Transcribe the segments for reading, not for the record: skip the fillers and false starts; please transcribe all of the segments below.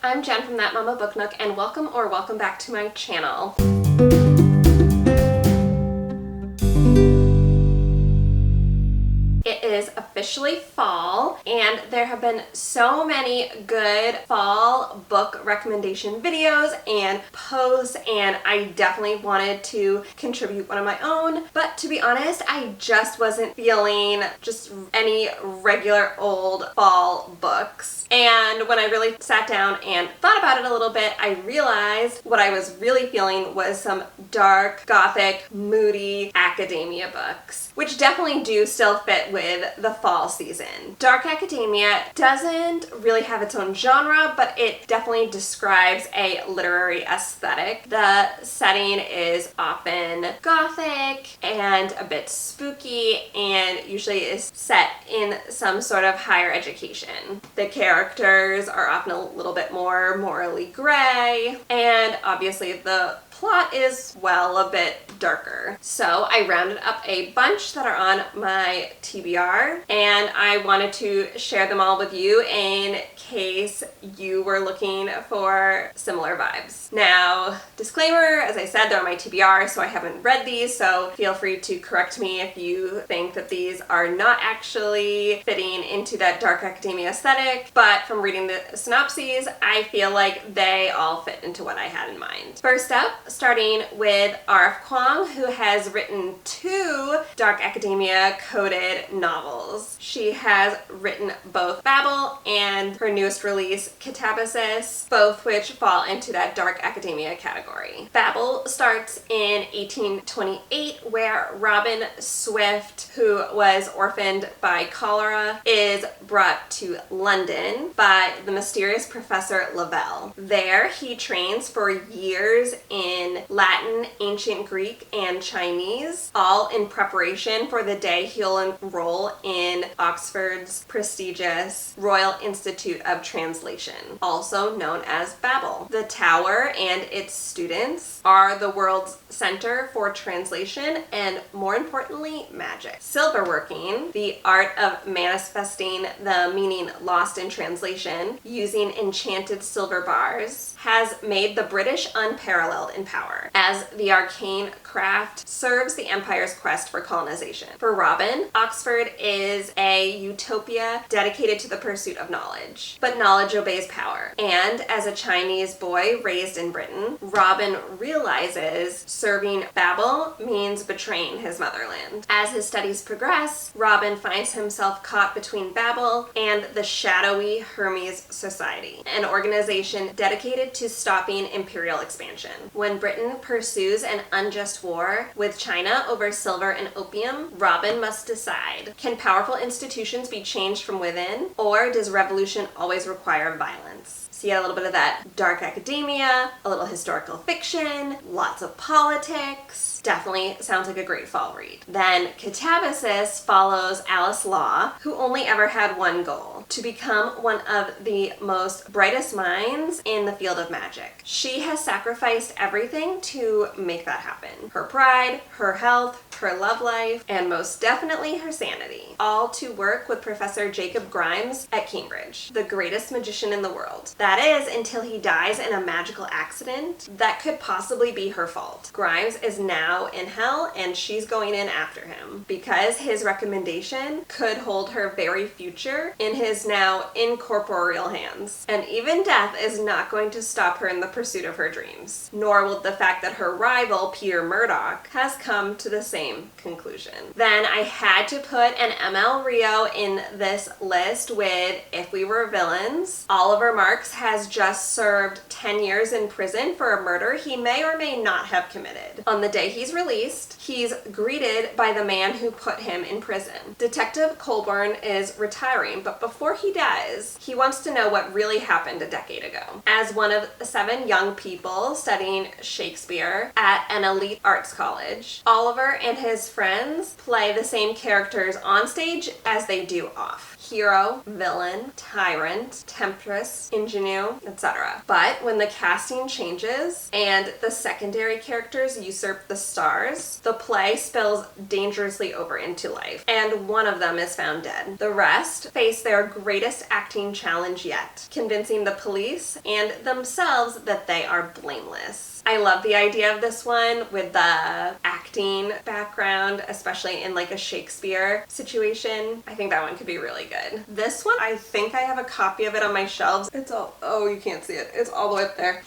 I'm Jen from That Mama Book Nook, and welcome back to my channel. It is officially fall, and there have been so many good fall book recommendation videos and posts, and I definitely wanted to contribute one of my own, but to be honest, I just wasn't feeling just any regular old fall books. And when I really sat down and thought about it a little bit, I realized what I was really feeling was some dark, gothic, moody academia books, which definitely do still fit with the fall season. Dark academia doesn't really have its own genre, but it definitely describes a literary aesthetic. The setting is often gothic and a bit spooky, and usually is set in some sort of higher education. The characters are often a little bit more morally gray, and obviously the plot is, well, a bit darker. So I rounded up a bunch that are on my TBR, and I wanted to share them all with you in case you were looking for similar vibes. Now, disclaimer, as I said, they're on my TBR, so I haven't read these, so feel free to correct me if you think that these are not actually fitting into that dark academia aesthetic, but from reading the synopses, I feel like they all fit into what I had in mind. First up, starting with R.F. Kuang, who has written 2 dark academia coded novels. She has written both Babel and her newest release, Catabasis, both which fall into that dark academia category. Babel starts in 1828, where Robin Swift, who was orphaned by cholera, is brought to London by the mysterious Professor Lavelle. There, he trains for years in Latin, ancient Greek, and Chinese, all in preparation for the day he'll enroll in Oxford's prestigious Royal Institute of Translation, also known as Babel. The Tower and its students are the world's center for translation and, more importantly, magic. Silverworking, the art of manifesting the meaning lost in translation using enchanted silver bars, has made the British unparalleled in power, as the arcane craft serves the empire's quest for colonization. For Robin, Oxford is a utopia dedicated to the pursuit of knowledge. But knowledge obeys power, and as a Chinese boy raised in Britain, Robin realizes serving Babel means betraying his motherland. As his studies progress, Robin finds himself caught between Babel and the shadowy Hermes Society, an organization dedicated to stopping imperial expansion. When Britain pursues an unjust war with China over silver and opium, Robin must decide: can powerful institutions be changed from within, or does revolution always require violence? So you get a little bit of that dark academia, a little historical fiction, lots of politics. Definitely sounds like a great fall read. Then Catabasis follows Alice Law, who only ever had one goal: to become one of the most brightest minds in the field of magic. She has sacrificed everything to make that happen. Her pride, her health, her love life, and most definitely her sanity, all to work with Professor Jacob Grimes at Cambridge, the greatest magician in the world. That is, until he dies in a magical accident that could possibly be her fault. Grimes is now in hell, and she's going in after him, because his recommendation could hold her very future in his now incorporeal hands. And even death is not going to stop her in the pursuit of her dreams, nor will the fact that her rival, Peter Murdoch, has come to the same conclusion. Then I had to put an ML Rio in this list with If We Were Villains. Oliver Marks has just served 10 years in prison for a murder he may or may not have committed. On the day he's released, he's greeted by the man who put him in prison. Detective Colburn is retiring, but before he does, he wants to know what really happened a decade ago. As one of 7 young people studying Shakespeare at an elite arts college, Oliver and his friends play the same characters on stage as they do off. hero, villain, tyrant, temptress, ingenue, etc. But when the casting changes and the secondary characters usurp the stars, the play spills dangerously over into life, and one of them is found dead. The rest face their greatest acting challenge yet, convincing the police and themselves that they are blameless. I love the idea of this one with the acting background, especially in like a Shakespeare situation. I think that one could be really good. This one, I think I have a copy of it on my shelves. It's all, oh, you can't see it. It's all the way up there.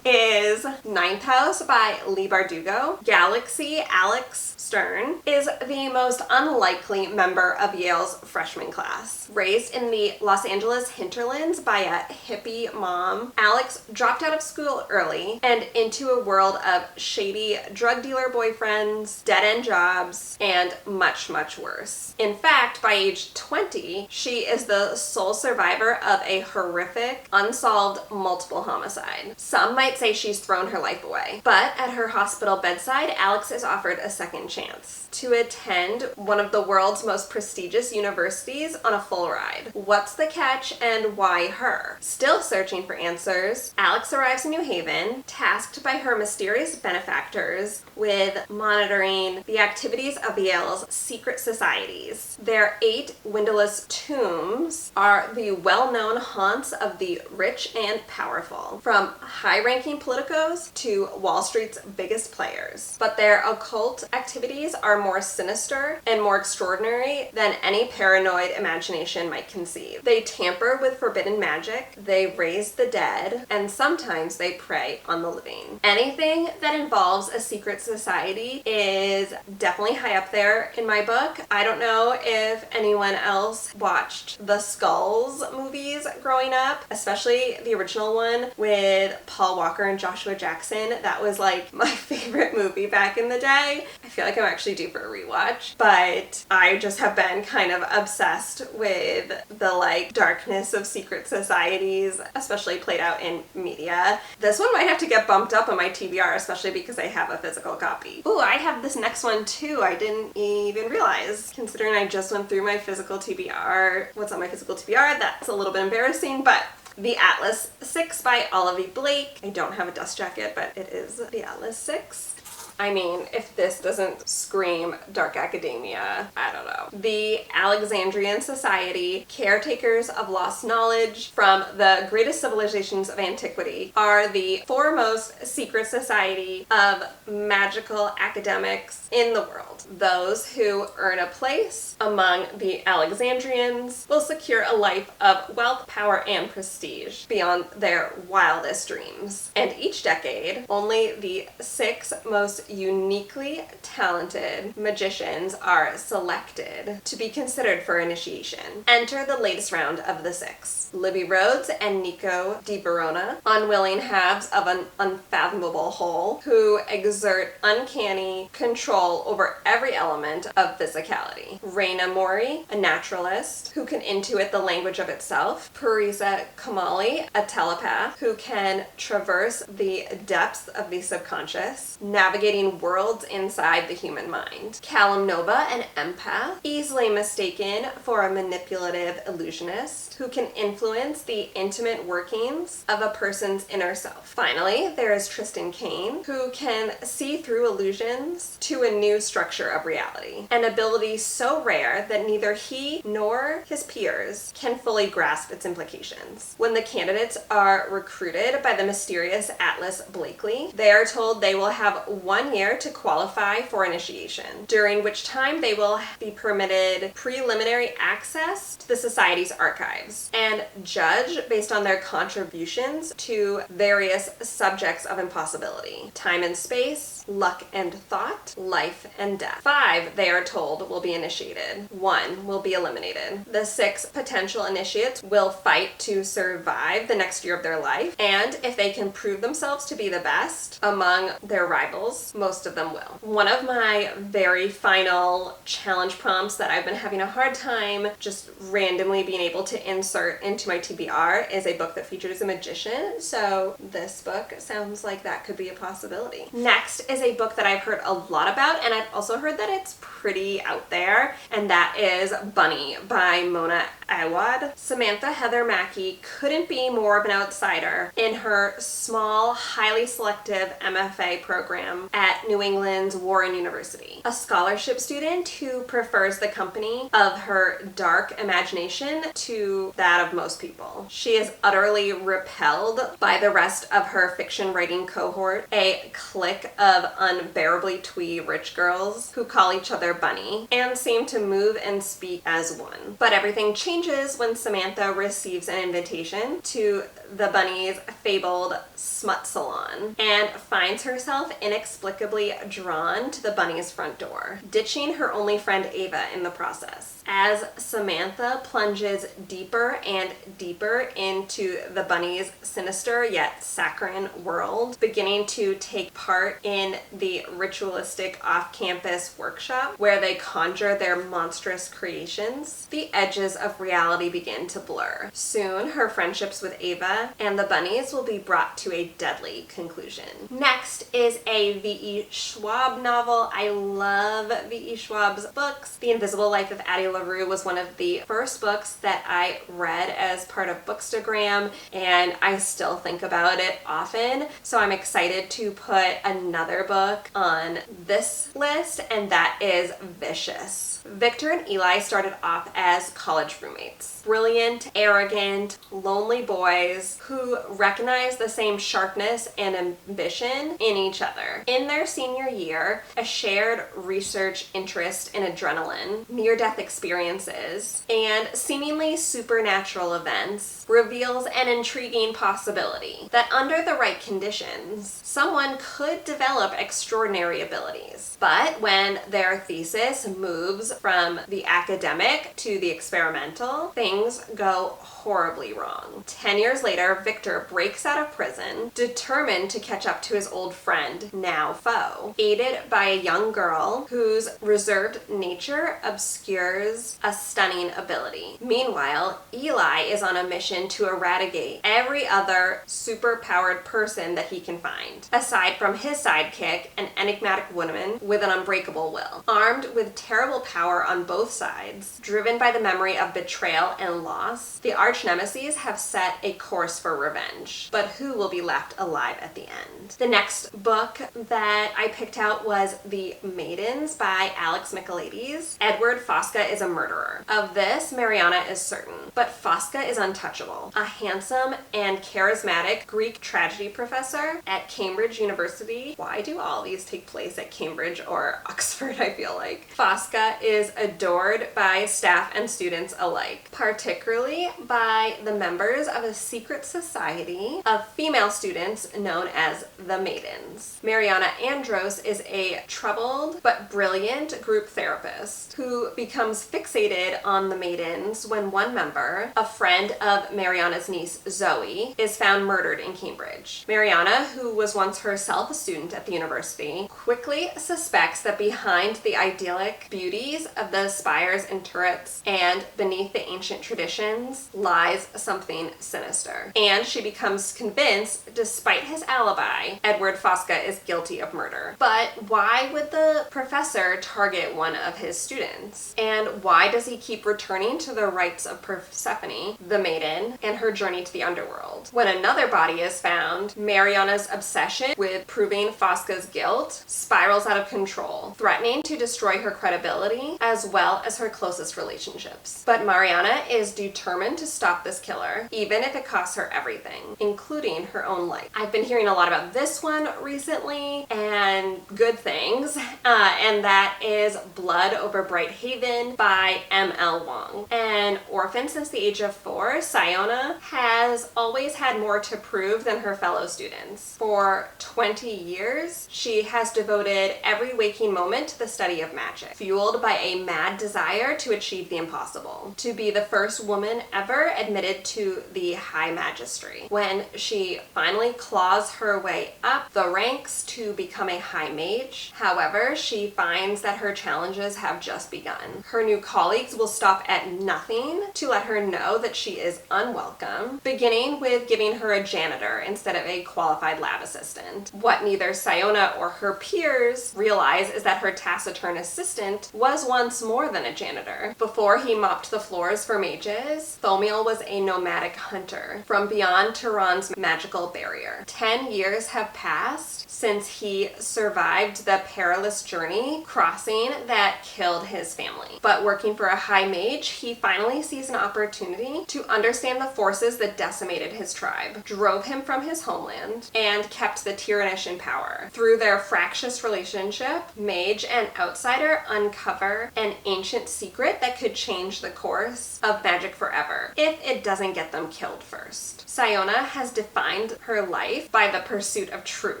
Is Ninth House by Leigh Bardugo. Galaxy Alex Stern is the most unlikely member of Yale's freshman class. Raised in the Los Angeles hinterlands by a hippie mom, Alex dropped out of school early and into a world of shady drug dealer boyfriends, dead-end jobs, and much, much worse. In fact, by age 20, she is the sole survivor of a horrific, unsolved multiple homicide. Some might say she's thrown her life away, but at her hospital bedside, Alex is offered a second chance to attend one of the world's most prestigious universities on a full ride. What's the catch and why her? Still searching for answers, Alex arrives in New Haven, tasked by her mysterious benefactors with monitoring the activities of Yale's secret societies. Their 8 windowless tombs are the well-known haunts of the rich and powerful, from high-ranking politicos to Wall Street's biggest players. But their occult activities are more sinister and more extraordinary than any paranoid imagination might conceive. They tamper with forbidden magic, they raise the dead, and sometimes they prey on the living. Anything that involves a secret society is definitely high up there in my book. I don't know if anyone else watched the Skulls movies growing up, especially the original one with Paul Walker and Joshua Jackson. That was like my favorite movie back in the day. I feel like I'm actually due for a rewatch, but I just have been kind of obsessed with the like darkness of secret societies, especially played out in media. This one might have to get bumped up on my TBR, especially because I have a physical copy. Ooh, I have this next one too. I didn't even realize, considering I just went through my physical TBR. What's on my physical TBR? That's a little bit embarrassing, but The Atlas 6 by Olivia Blake. I don't have a dust jacket, but it is The Atlas 6. I mean, if this doesn't scream dark academia, I don't know. The Alexandrian Society, caretakers of lost knowledge from the greatest civilizations of antiquity, are the foremost secret society of magical academics in the world. Those who earn a place among the Alexandrians will secure a life of wealth, power, and prestige beyond their wildest dreams. And each decade, only the 6 most uniquely talented magicians are selected to be considered for initiation. Enter the latest round of the 6. Libby Rhodes and Nico Di Verona, unwilling halves of an unfathomable whole, who exert uncanny control over every element of physicality. Raina Mori, a naturalist who can intuit the language of itself. Parisa Kamali, a telepath who can traverse the depths of the subconscious, navigating worlds inside the human mind. Callum Nova, an empath, easily mistaken for a manipulative illusionist who can influence the intimate workings of a person's inner self. Finally, there is Tristan Kane, who can see through illusions to a new structure of reality, an ability so rare that neither he nor his peers can fully grasp its implications. When the candidates are recruited by the mysterious Atlas Blakely, they are told they will have 1 year to qualify for initiation, during which time they will be permitted preliminary access to the Society's archives and judge based on their contributions to various subjects of impossibility: time and space, luck and thought, life and death. 5, they are told, will be initiated. 1 will be eliminated. The 6 potential initiates will fight to survive the next year of their life, and if they can prove themselves to be the best among their rivals, because most of them will. One of my very final challenge prompts that I've been having a hard time just randomly being able to insert into my TBR is a book that features a magician, so this book sounds like that could be a possibility. Next is a book that I've heard a lot about, and I've also heard that it's pretty out there, and that is Bunny by Mona Awad. Samantha Heather Mackey couldn't be more of an outsider in her small, highly selective MFA program at New England's Warren University. A scholarship student who prefers the company of her dark imagination to that of most people. She is utterly repelled by the rest of her fiction writing cohort, a clique of unbearably twee rich girls who call each other Bunny and seem to move and speak as one. But everything changes when Samantha receives an invitation to the Bunny's fabled smut salon and finds herself inexplicably drawn to the Bunny's front door, ditching her only friend Ava in the process. As Samantha plunges deeper and deeper into the Bunny's sinister yet saccharine world, beginning to take part in the ritualistic off-campus workshop where they conjure their monstrous creations, the edges of reality begin to blur. Soon, her friendships with Ava and the Bunnies will be brought to a deadly conclusion. Next is a V.E. Schwab novel. I love V.E. Schwab's books. The Invisible Life of Addie LaRue was one of the first books that I read as part of Bookstagram, and I still think about it often. So I'm excited to put another book on this list, and that is Vicious. Victor and Eli started off as college roommates. Brilliant, arrogant, lonely boys who recognize the same sharpness and ambition in each other. In their senior year, a shared research interest in adrenaline, near-death experiences, and seemingly supernatural events reveals an intriguing possibility that under the right conditions, someone could develop extraordinary abilities. But when their thesis moves from the academic to the experimental, things go horribly wrong. 10 years later, Victor breaks out of prison, determined to catch up to his old friend, now foe, aided by a young girl whose reserved nature obscures a stunning ability. Meanwhile, Eli is on a mission to eradicate every other superpowered person that he can find, aside from his sidekick, an enigmatic woman with an unbreakable will. Armed with terrible power on both sides, driven by the memory of betrayal and loss, the arch nemesis have set a course for revenge. But who will be left alive at the end? The next book that I picked out was The Maidens by Alex Michaelides. Edward Fosca is a murderer. Of this, Mariana is certain, but Fosca is untouchable. A handsome and charismatic Greek tragedy professor at Cambridge University. Why do all these take place at Cambridge or Oxford, I feel like? Fosca is adored by staff and students alike, particularly by the members of a secret society of female students known as the Maidens. Mariana Andros is a troubled but brilliant group therapist who becomes fixated on the Maidens when one member, a friend of Mariana's niece Zoe, is found murdered in Cambridge. Mariana, who was once herself a student at the university, quickly suspects that behind the idyllic beauties of the spires and turrets and beneath the ancient traditions lies something sinister. And she becomes convinced, despite his alibi, Edward Fosca is guilty of murder. But why would the professor target one of his students? And why does he keep returning to the rites of Persephone, the maiden, and her journey to the underworld? When another body is found, Mariana's obsession with proving Fosca's guilt spirals out of control, threatening to destroy her credibility as well as her closest relationships. But Mariana is determined to stop this killer, even if it costs her everything, including her own life. I've been hearing a lot about this one recently, and good things, and that is Blood Over Bright Haven by M.L. Wong. An orphan since the age of 4, Siona has always had more to prove than her fellow students. For 20 years, she has devoted every waking moment to the study of magic, fueled by a mad desire to achieve the impossible, to to be the first woman ever admitted to the high magistracy. When she finally claws her way up the ranks to become a high mage, however, she finds that her challenges have just begun. Her new colleagues will stop at nothing to let her know that she is unwelcome, beginning with giving her a janitor instead of a qualified lab assistant. What neither Siona or her peers realize is that her taciturn assistant was once more than a janitor. Before he mopped the floors for mages, Thomiel was a nomadic hunter from beyond Tehran's magical barrier. 10 years have passed since he survived the perilous journey crossing that killed his family. But working for a high mage, he finally sees an opportunity to understand the forces that decimated his tribe, drove him from his homeland, and kept the Tyranish in power. Through their fractious relationship, mage and outsider uncover an ancient secret that could change the course of magic forever, if it doesn't get them killed first. Siona has defined her life by the pursuit of truth,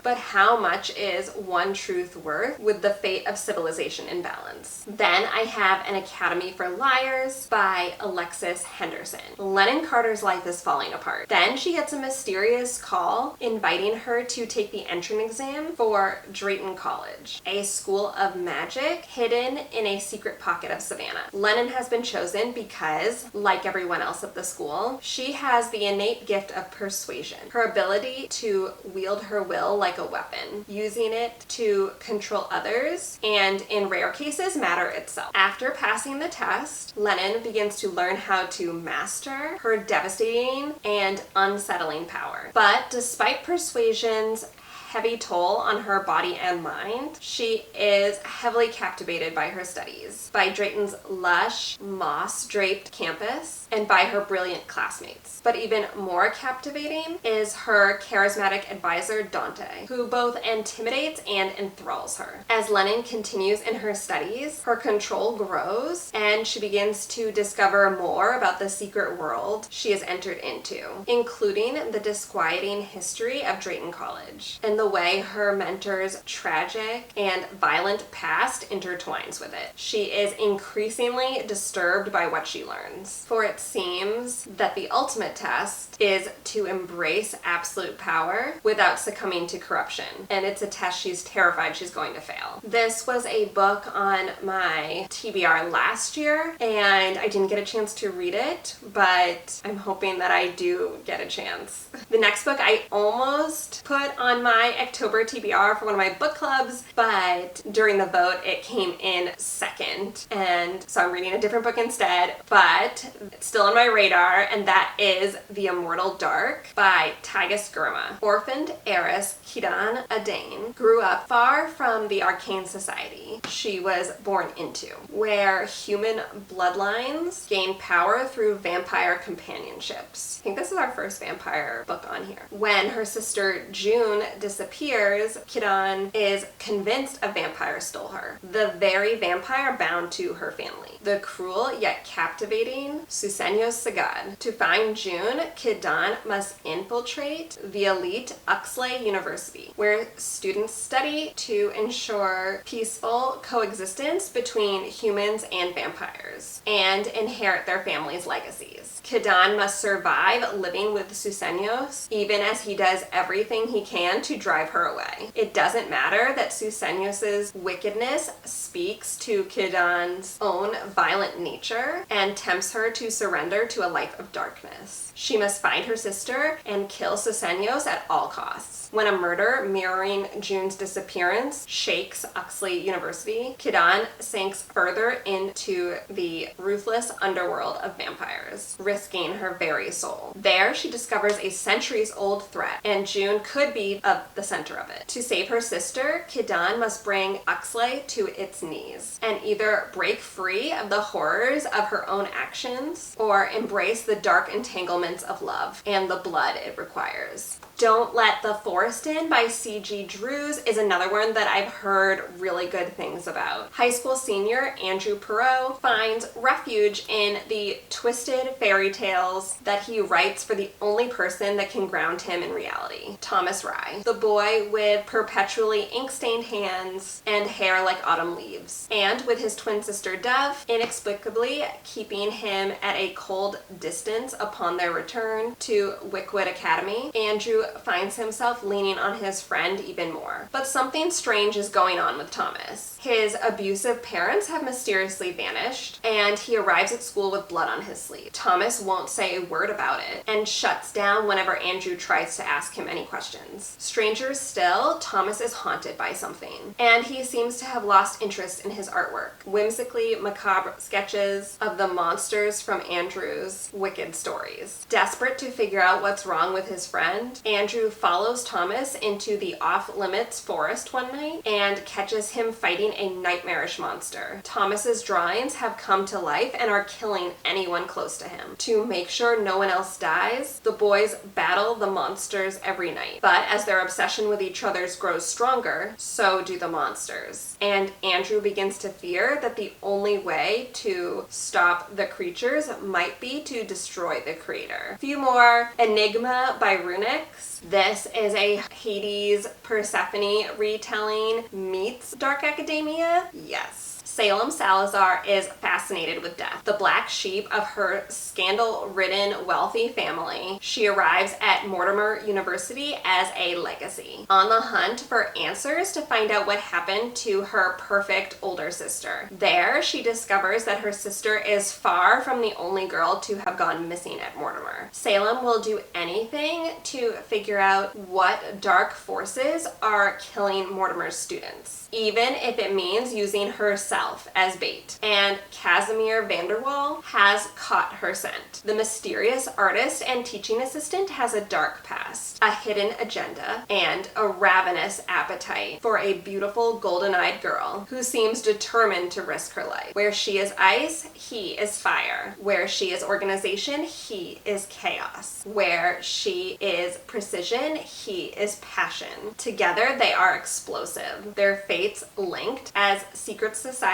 but how much is one truth worth with the fate of civilization in balance? Then I have An Academy for Liars by Alexis Henderson. Lennon Carter's life is falling apart. Then she gets a mysterious call inviting her to take the entrance exam for Drayton College, a school of magic hidden in a secret pocket of Savannah. Lennon has been chosen because, like everyone else at the school, she has the innate gift of persuasion, her ability to wield her will like a weapon, using it to control others and, in rare cases, matter itself. After passing the test, Lennon begins to learn how to master her devastating and unsettling power. But despite persuasion's heavy toll on her body and mind, she is heavily captivated by her studies, by Drayton's lush, moss-draped campus, and by her brilliant classmates. But even more captivating is her charismatic advisor, Dante, who both intimidates and enthralls her. As Lennon continues in her studies, her control grows, and she begins to discover more about the secret world she has entered into, including the disquieting history of Drayton College, and the way her mentor's tragic and violent past intertwines with it. She is increasingly disturbed by what she learns, for it seems that the ultimate test is to embrace absolute power without succumbing to corruption, and it's a test she's terrified she's going to fail. This was a book on my TBR last year, and I didn't get a chance to read it, but I'm hoping that I do get a chance. The next book I almost put on my October TBR for one of my book clubs, but during the vote it came in second, and so I'm reading a different book instead, but it's still on my radar, and that is The Immortal Dark by Tigis Gurma. Orphaned heiress Kidan Adain grew up far from the arcane society she was born into, where human bloodlines gain power through vampire companionships. I think this is our first vampire book on here. When her sister June disappears, Kidan is convinced a vampire stole her, the very vampire bound to her family, the cruel yet captivating Susenyos Sagad. To find June, Kidan must infiltrate the elite Uxley University, where students study to ensure peaceful coexistence between humans and vampires, and inherit their families' legacies. Kidan must survive living with Susenyos, even as he does everything he can to drive her away. It doesn't matter that Susenyos' wickedness speaks to Kidan's own violent nature and tempts her to surrender to a life of darkness. She must find her sister and kill Susenyos at all costs. When a murder mirroring June's disappearance shakes Uxley University, Kidan sinks further into the ruthless underworld of vampires, risking her very soul. There, she discovers a centuries-old threat, and June could be the center of it. To save her sister, Kidan must bring Uxley to its knees, and either break free of the horrors of her own actions, or embrace the dark entanglements of love and the blood it requires. Don't Let the Forest In by C.G. Drews is another one that I've heard really good things about. High school senior Andrew Perot finds refuge in the twisted fairy tales that he writes for the only person that can ground him in reality, Tom Thomas Rye, the boy with perpetually ink-stained hands and hair like autumn leaves, and with his twin sister Dove inexplicably keeping him at a cold distance upon their return to Wickwood Academy. Andrew finds himself leaning on his friend even more. But something strange is going on with Thomas. His abusive parents have mysteriously vanished, and he arrives at school with blood on his sleeve. Thomas won't say a word about it and shuts down whenever Andrew tries to ask him any questions. Stranger still, Thomas is haunted by something, and he seems to have lost interest in his artwork. Whimsically macabre sketches of the monsters from Andrew's wicked stories. Desperate to figure out what's wrong with his friend, Andrew follows Thomas into the off-limits forest one night and catches him fighting a nightmarish monster. Thomas's drawings have come to life and are killing anyone close to him. To make sure no one else dies, the boys battle the monsters every night. But as their obsession with each other's grows stronger, so do the monsters. And Andrew begins to fear that the only way to stop the creatures might be to destroy the creator. A few more. Enigma by Runix. This is a Hades Persephone retelling meets Dark Academia. Yes. Salem Salazar is fascinated with death, the black sheep of her scandal-ridden wealthy family. She arrives at Mortimer University as a legacy, on the hunt for answers to find out what happened to her perfect older sister. There, she discovers that her sister is far from the only girl to have gone missing at Mortimer. Salem will do anything to figure out what dark forces are killing Mortimer's students, even if it means using herself as bait. And Casimir Vanderwall has caught her scent. The mysterious artist and teaching assistant has a dark past, a hidden agenda, and a ravenous appetite for a beautiful golden-eyed girl who seems determined to risk her life. Where she is ice, he is fire. Where she is organization, he is chaos. Where she is precision, he is passion. Together, they are explosive. Their fates linked as secret societies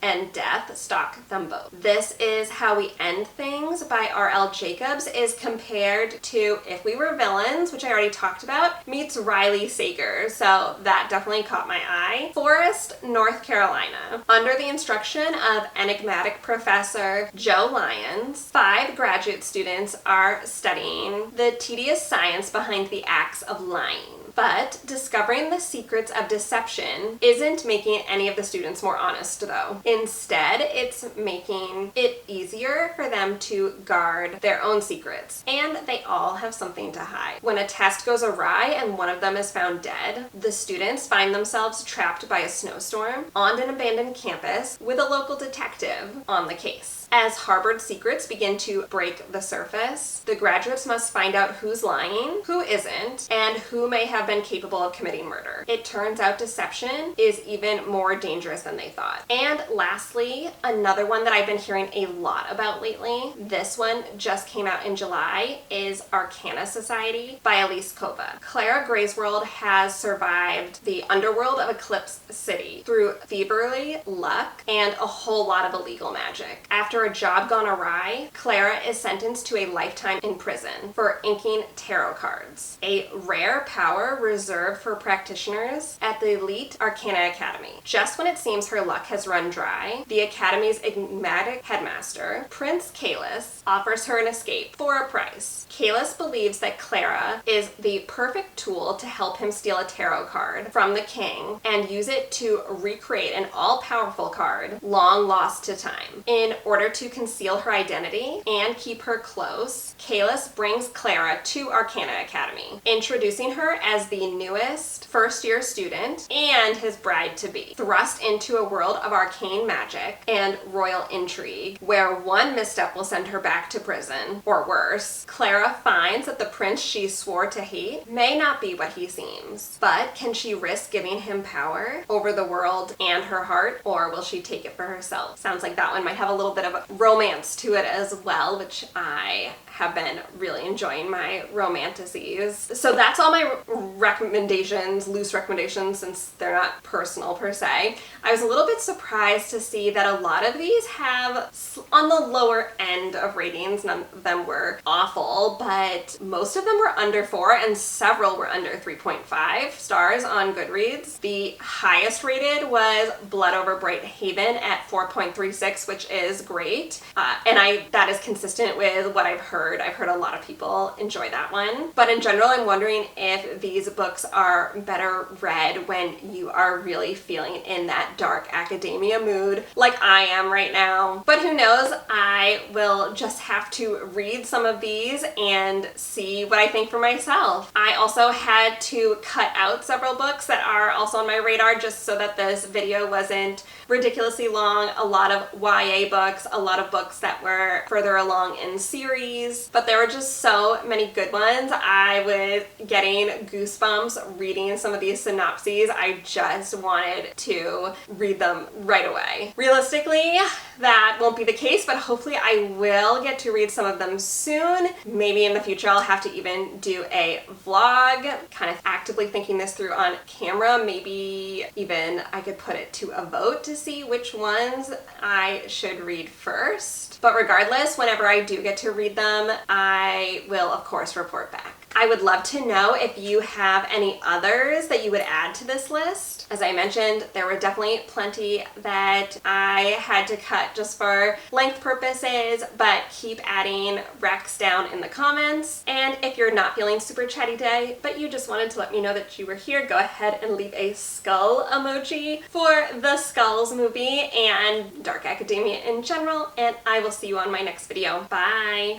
and death stalk them both. This Is How We End Things by R.L. Jacobs is compared to If We Were Villains, which I already talked about, meets Riley Sager, so that definitely caught my eye. Forest, North Carolina. Under the instruction of enigmatic professor Joe Lyons, 5 graduate students are studying the tedious science behind the acts of lying. But discovering the secrets of deception isn't making any of the students more honest, though. Instead, it's making it easier for them to guard their own secrets, and they all have something to hide. When a test goes awry and one of them is found dead, the students find themselves trapped by a snowstorm on an abandoned campus with a local detective on the case. As harbored secrets begin to break the surface, the graduates must find out who's lying, who isn't, and who may have been capable of committing murder. It turns out deception is even more dangerous than they thought. And lastly, another one that I've been hearing a lot about lately, this one just came out in July, is Arcana Society by Elise Kova. Clara Graysworld has survived the underworld of Eclipse City through thievery, luck, and a whole lot of illegal magic. After a job gone awry, Clara is sentenced to a lifetime in prison for inking tarot cards, a rare power reserved for practitioners at the elite Arcana Academy. Just when it seems her luck has run dry, the Academy's enigmatic headmaster, Prince Kalis, offers her an escape for a price. Kalis believes that Clara is the perfect tool to help him steal a tarot card from the king and use it to recreate an all-powerful card long lost to time. In order to conceal her identity and keep her close, Kalis brings Clara to Arcana Academy, introducing her as the newest first-year student and his bride-to-be, thrust into a world of arcane magic and royal intrigue, where one misstep will send her back to prison, or worse. Clara finds that the prince she swore to hate may not be what he seems, but can she risk giving him power over the world and her heart, or will she take it for herself? Sounds like that one might have a little bit of a romance to it as well, which I have been really enjoying my romanticies. So that's all my recommendations, loose recommendations, since they're not personal per se. I was a little bit surprised to see that a lot of these have on the lower end of ratings. None of them were awful, but most of them were under 4 and several were under 3.5 stars on Goodreads. The highest rated was Blood Over Bright Haven at 4.36, which is great. And that is consistent with what I've heard. I've heard a lot of people enjoy that one. But in general, I'm wondering if these books are better read when you are really feeling in that dark academia mood like I am right now. But who knows? I will just have to read some of these and see what I think for myself. I also had to cut out several books that are also on my radar just so that this video wasn't ridiculously long. A lot of YA books, a lot of books that were further along in series, but there were just so many good ones. I was getting goosebumps reading some of these synopses. I just wanted to read them right away. Realistically, that won't be the case, but hopefully I will get to read some of them soon. Maybe in the future I'll have to even do a vlog, kind of actively thinking this through on camera. Maybe even I could put it to a vote to see which ones I should read first. But regardless, whenever I do get to read them, I will of course report back. I would love to know if you have any others that you would add to this list. As I mentioned, there were definitely plenty that I had to cut just for length purposes, but keep adding recs down in the comments. And if you're not feeling super chatty today, but you just wanted to let me know that you were here, go ahead and leave a skull emoji for the Skulls movie and dark academia in general, and I will see you on my next video. Bye!